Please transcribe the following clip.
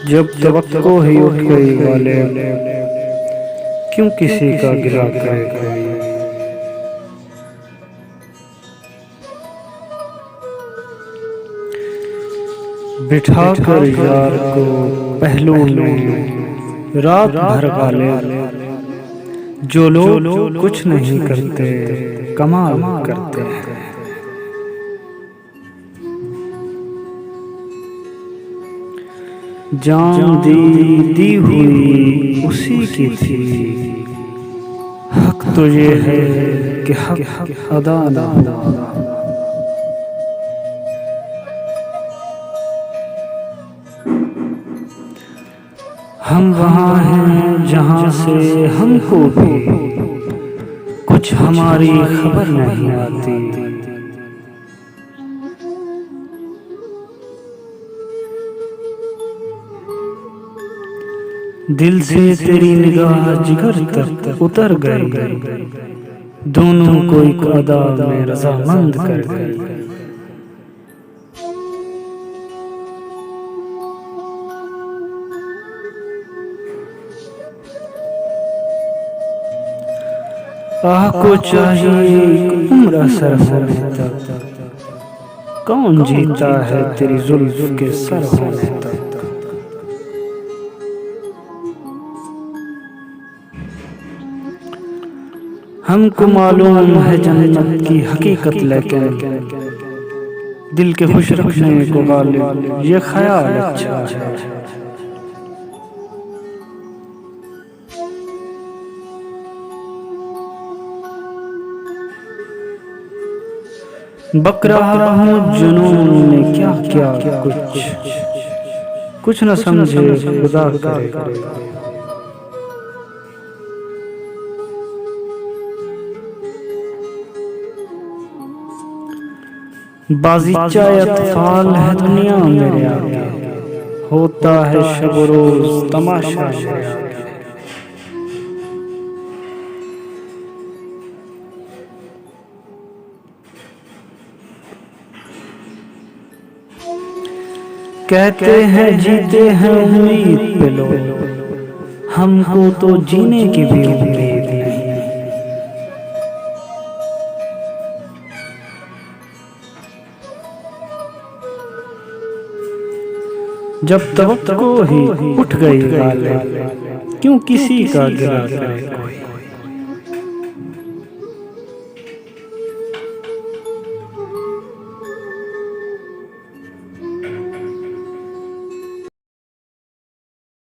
जब तवक्को ही उठ गई वाले, क्यों किसी का गिला करे कोई। बिठा कर यार को पहलू में रात भर वाले, जो लोग कुछ नहीं करते कमाल करते हैं। जान दी हुई उसी की थी, हक तो ये है कि हक अदा ना हो। हम वहाँ हैं जहाँ से हमको भी कुछ हमारी खबर नहीं आती। दिल से तेरी निगाह जिगर तक उतर गई, दोनों को एक अदा में रज़ामंद कर गई। आह को चाहिए उम्र सर होने तक, कौन जीता है तेरी जुल्फ के सर होने तक। हमको मालूम है जन्नत की हकीकत, लेकिन दिल के खुश रखने को गालिब ये ख्याल अच्छा है। बक रहा हूँ जुनून में क्या क्या कुछ न समझे खुदा करे। बाज़ीचा अतफाल है दुनिया मेरे आगे, होता है शब रोज तमाशा मेरे आगे। कहते हैं जीते हैं उम्मीद पे लोग, हमको तो जीने की भी उम्मीद नहीं। जब तवक्को ही उठ गई वाले, क्यों किसी का गिला करे कोई।